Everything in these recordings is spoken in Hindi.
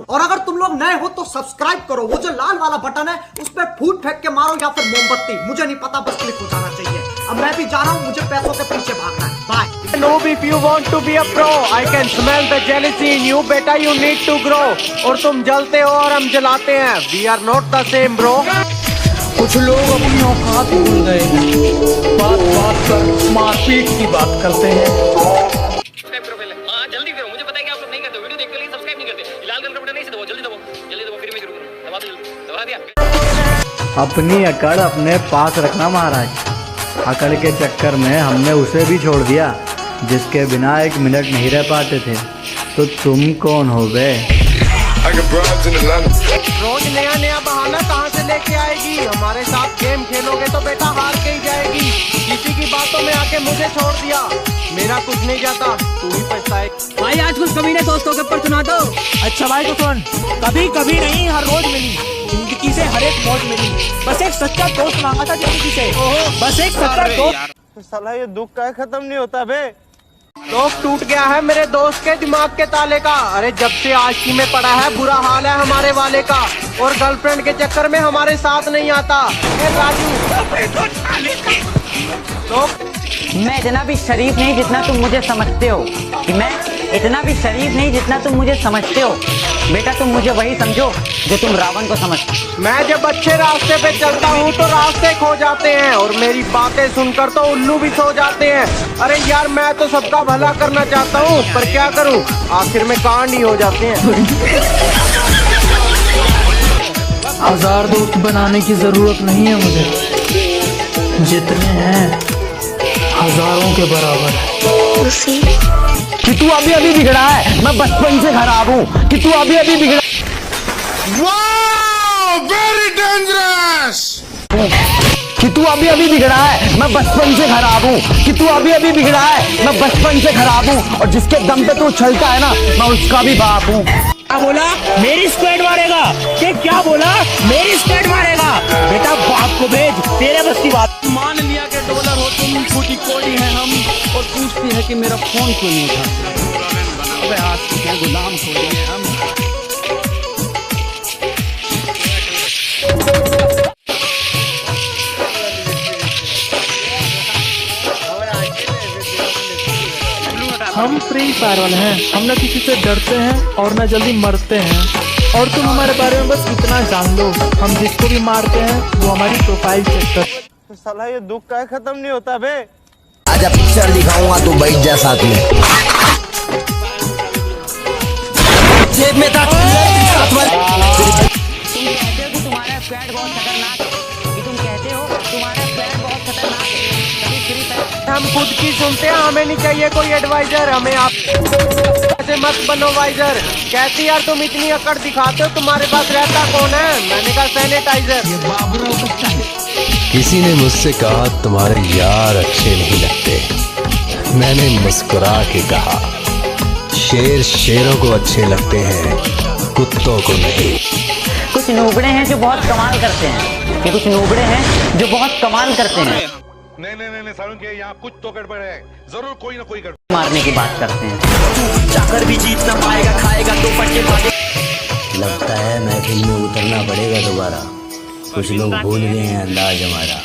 और अगर तुम लोग नए हो तो सब्सक्राइब करो, वो जो लाल वाला बटन है उस पर फूट फेंक के मारो या फिर मोमबत्ती, मुझे नहीं पता, बस क्लिक हो जाना चाहिए। अब मैं भी जा रहा हूँ, मुझे पैसों के पीछे भागना है। Bye. Noob, if you want to be a pro, I can smell the jealousy in you. बेटा, you need to grow. और तुम जलते हो और हम जलाते हैं। We are not the same, bro. कुछ लोग अपनी औकात भूल गए हैं, बात बात पर मारपीट की बात करते हैं। हाँ जल्दी करो, मुझे पता है कि आप लोग नहीं करते, वीडियो देखते लेकिन सब्सक्राइब नहीं करते। लाल कलर का बटन नहीं से दबाओ, जल्दी दबाओ, जल्दी दबाओ, फिर मैं शुरू करूँ। दबा दो जल्दी, दबा दिया। अपनी अकड़ अपने पास रखना महाराज। अकड़ के चक्कर में हमने उसे भी छोड़ दिया जिसके बिना एक मिनट नहीं रह पाते थे। तो तुम कौन हो बे? रोज नया नया बहाना कहाँ से लेके आएगी? हमारे साथ गेम खेलोगे तो बेटा हार के ही जाएगी। किसी की बातों में आके मुझे छोड़ दिया, मेरा कुछ नहीं जाता, तू ही पछताए। भाई आज कुछ कमीने दोस्तों के ऊपर सुना दो। अच्छा भाई तो सुन, कभी कभी नहीं हर रोज मिली, जिंदगी से हर एक मौज मिली, बस एक सच्चा दोस्त मांगा था जिंदगी से, बस एक सच्चा दोस्त। साला ये दुख का खत्म नहीं होता बे। लोग टूट गया है मेरे दोस्त के दिमाग के ताले का। अरे जब से आशिकी में पड़ा है बुरा हाल है हमारे वाले का, और गर्लफ्रेंड के चक्कर में हमारे साथ नहीं आता। ए राजू, लोग मैं इतना भी शरीफ नहीं जितना तुम मुझे समझते हो, कि मैं इतना भी शरीफ नहीं जितना तुम मुझे समझते हो। बेटा तुम मुझे वही समझो जो तुम रावण को समझते हो। मैं जब अच्छे रास्ते पे चलता हूँ तो रास्ते खो जाते हैं, और मेरी बातें सुनकर तो उल्लू भी सो जाते हैं। अरे यार मैं तो सबका भला करना चाहता हूँ, पर क्या करूँ, आखिर में कांड ही हो जाते हैं। हजार दोस्त बनाने की जरूरत नहीं है मुझे, जितने हैं हजारों के बराबर। कि तू अभी अभी बिगड़ा है, मैं बचपन से खराब हूँ, कि तू अभी अभी बिगड़ा। Very dangerous. कि तू अभी अभी बिगड़ा है, मैं बचपन से खराब हूँ, कि तू अभी अभी बिगड़ा है, मैं बचपन से खराब हूँ, और जिसके दम पे तू चलता है ना, मैं उसका भी बाप हूँ। क्या बोला? मेरी स्क्वाड मारेगा? क्या बोला? मेरी स्क्वाड मारेगा? बेटा बाप को भेज, तेरे बस की बात। मान लिया कि डॉलर हो तुम, फूटी कोड़ी है हम, और पूछती है कि मेरा फोन क्यों नहीं उठा। अबे आज के गुलाम हो गए हम। हम फ्री फायर वाले हैं, हम न किसी से डरते हैं और न जल्दी मरते हैं। और तुम हमारे बारे में बस इतना जान लो, हम जिसको भी मारते हैं वो हमारी प्रोफाइल चेक कर। साला ये दुख का खत्म नहीं होता बे। आजा पिक्चर दिखाऊंगा, तू बैठ जा साथ में। जेब में था साथ वाले। तुम कहते हो कि तुम्हारा स्क्वाड बहुत खतरनाक है, कि तुम कहते हो तुम्हारा स्क्वाड बहुत खतरनाक है, कभी फ्री फायर। हम खुद की सुनते हैं, हमें नहीं चाहिए कोई एडवाइजर। हमें आप ऐसे मत बनो वाइजर। कहती यार तुम इतनी अकड़ दिखाते हो, तुम्हारे पास रहता कौन है? मैंने कहा सैनिटाइजर। किसी ने मुझसे कहा तुम्हारे यार अच्छे नहीं लगते। मैंने मुस्कुरा के कहा शेर शेरों को अच्छे लगते हैं, कुत्तों को नहीं। कुछ नूबड़े हैं जो बहुत कमाल करते हैं, कि कुछ नूबड़े हैं जो बहुत कमाल करते हैं। नहीं सारुण के यहाँ कुछ तो गड़बड़ है, जरूर कोई ना कोई गड़बड़। मारने की बात करते हैं। जाकर भी जीत ना पाएगा, खाएगा तो पट्टे मारे। लगता है महफिल में उतरना पड़ेगा दोबारा, कुछ लोग भूल गए हैं अंदाज हमारा।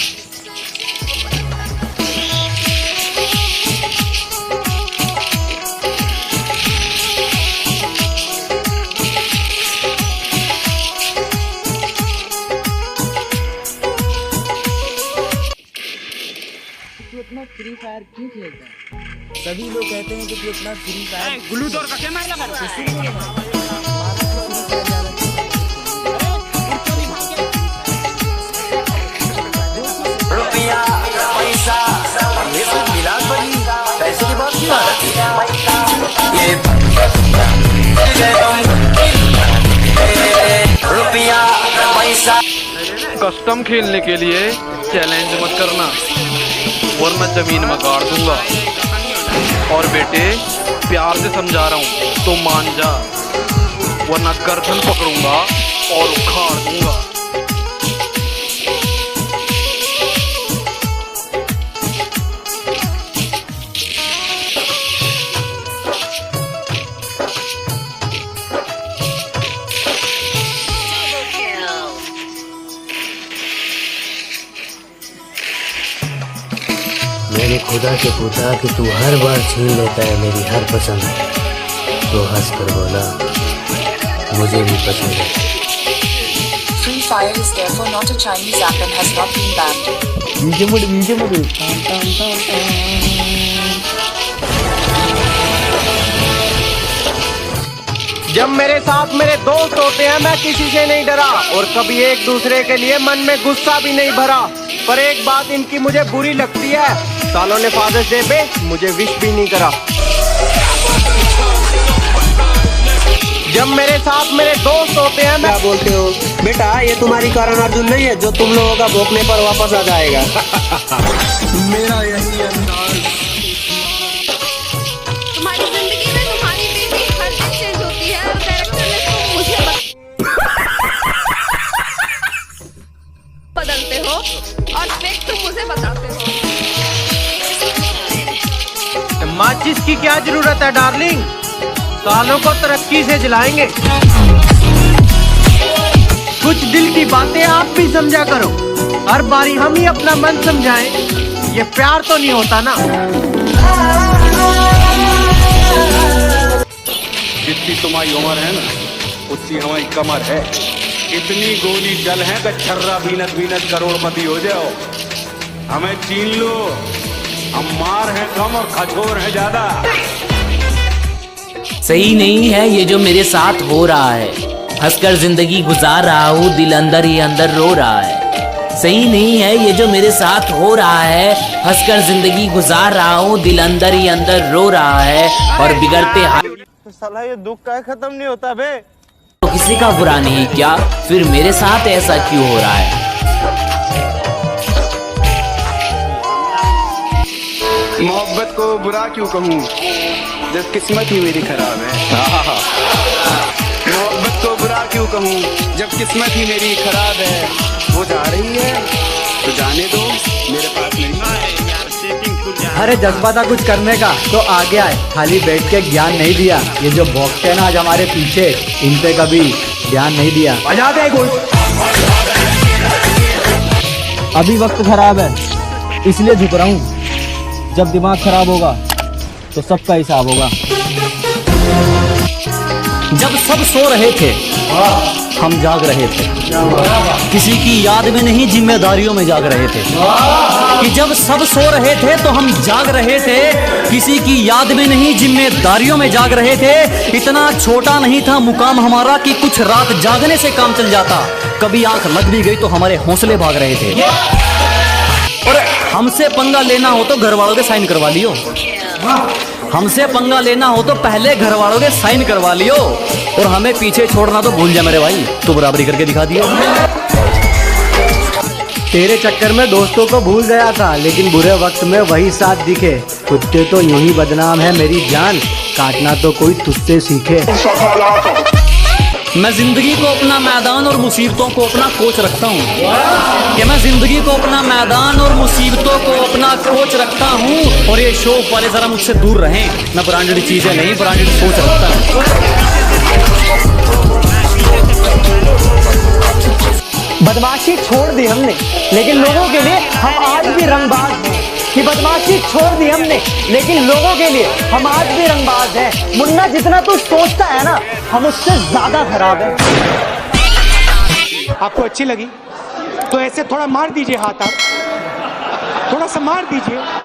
तू इतना फ्री फायर क्यों खेलता है? सभी लोग कहते हैं कि तू इतना फ्री फायर ग्लू दौर का क्या मार लगा। रुपया पैसा ये सब मिला बनी, पैसे की बात क्यों आ रही है? रुपया पैसा। कस्टम खेलने के लिए चैलेंज मत करना, वरना जमीन में गाड़ दूंगा। और बेटे प्यार से समझा रहा हूँ तो मान जा, वरना गर्दन पकड़ूंगा और उखाड़ दूंगा। खुदा के पुता कि तू हर बार छीन लेता है मेरी हर पसंद, तो हंस कर बोला मुझे भी पसंद है। Free Fire is therefore not a Chinese app and has not been banned. जब मेरे साथ मेरे दोस्त होते हैं मैं किसी से नहीं डरा और कभी एक दूसरे के लिए मन में गुस्सा भी नहीं भरा। पर एक बात इनकी मुझे बुरी लगती है, सालों ने फादर्स डे पे मुझे विश भी नहीं करा। जब मेरे साथ मेरे दोस्त होते हैं मैं... क्या बोलते हो बेटा, ये तुम्हारी कारण अर्जुन नहीं है जो तुम लोगों का भोंकने पर वापस आ जाएगा। मेरा यही अंदाज। तुम्हारी जिंदगी में तुम्हारी बेटी हर दिन चेंज होती है और कैरेक्टर में तुम मुझे बदलते हो और फिर तुम मुझे बताते हो। माचिस की क्या जरूरत है डार्लिंग, सालों को तरक्की से जलाएंगे। कुछ दिल की बातें आप भी समझा करो, हर बारी हम ही अपना मन समझाएं, ये प्यार तो नहीं होता ना। जितनी तुम्हारी उम्र है ना उतनी हमारी कमर है। इतनी गोली चल है कि छर्रा बीनत बीनत करोड़पति हो जाओ। हमें छीन लो, हम मार हैं कम और खचोर है ज्यादा। सही नहीं है ये जो मेरे साथ हो रहा है, हंसकर जिंदगी गुजार रहा हूँ, दिल अंदर ही अंदर रो रहा है। सही नहीं है ये जो मेरे साथ हो रहा है, हंसकर जिंदगी गुजार रहा हूँ, दिल अंदर ही अंदर रो रहा है। और बिगड़ते साला ये दुख का खत्म नहीं होता बे। तो किसी का बुरा नहीं क्या, फिर मेरे साथ ऐसा क्यों हो रहा है? मोहब्बत को बुरा क्यों कहूँ जब किस्मत ही मेरी खराब है। मोहब्बत को बुरा क्यों कहूँ जब किस्मत ही मेरी खराब है। वो जा रही है तो जाने दो, मेरे पास नहीं। अरे जज्बा था कुछ करने का तो आगे आए, खाली बैठ के ज्ञान नहीं दिया। ये जो भौंकते हैं ना आज हमारे पीछे, इन पे कभी ध्यान नहीं दिया। बजा दे कुछ। अभी वक्त खराब है इसलिए झुक रहा हूँ, जब दिमाग खराब होगा तो सबका हिसाब होगा। जब सब सो रहे थे हम जाग रहे थे, किसी की याद में नहीं जिम्मेदारियों में जाग रहे थे। कि जब सब सो रहे थे तो हम जाग रहे थे, किसी की याद में नहीं जिम्मेदारियों में जाग रहे थे। इतना छोटा नहीं था मुकाम हमारा कि कुछ रात जागने से काम चल जाता। कभी आंख लग भी गई तो हमारे हौसले भाग रहे थे। और हमसे पंगा लेना हो तो घर वालों के साइन करवा लियो, हमसे पंगा लेना हो तो पहले घर वालों के साइन करवा लियो। और हमें पीछे छोड़ना तो भूल जा मेरे भाई, तो बराबरी करके दिखा दियो। तेरे चक्कर में दोस्तों को भूल गया था, लेकिन बुरे वक्त में वही साथ दिखे। कुत्ते तो यूं ही बदनाम है मेरी जान, काटना तो कोई तुझसे सीखे। मैं जिंदगी को अपना मैदान और मुसीबतों को अपना कोच रखता हूँ। कि मैं जिंदगी को अपना मैदान और मुसीबतों को अपना कोच रखता हूँ। और ये शौक वाले जरा मुझसे दूर रहें, मैं ब्रांडेड चीजें नहीं ब्रांडेड सोच रखता हूँ। बदमाशी छोड़ दी हमने लेकिन लोगों के लिए हम आज भी रंगबाज हैं। कि बदमाशी छोड़ दी हमने लेकिन लोगों के लिए हम आज भी रंगबाज हैं। मुन्ना जितना तू सोचता है ना हम उससे ज्यादा खराब है। आपको अच्छी लगी तो ऐसे थोड़ा मार दीजिए हाथ, आप थोड़ा सा मार दीजिए।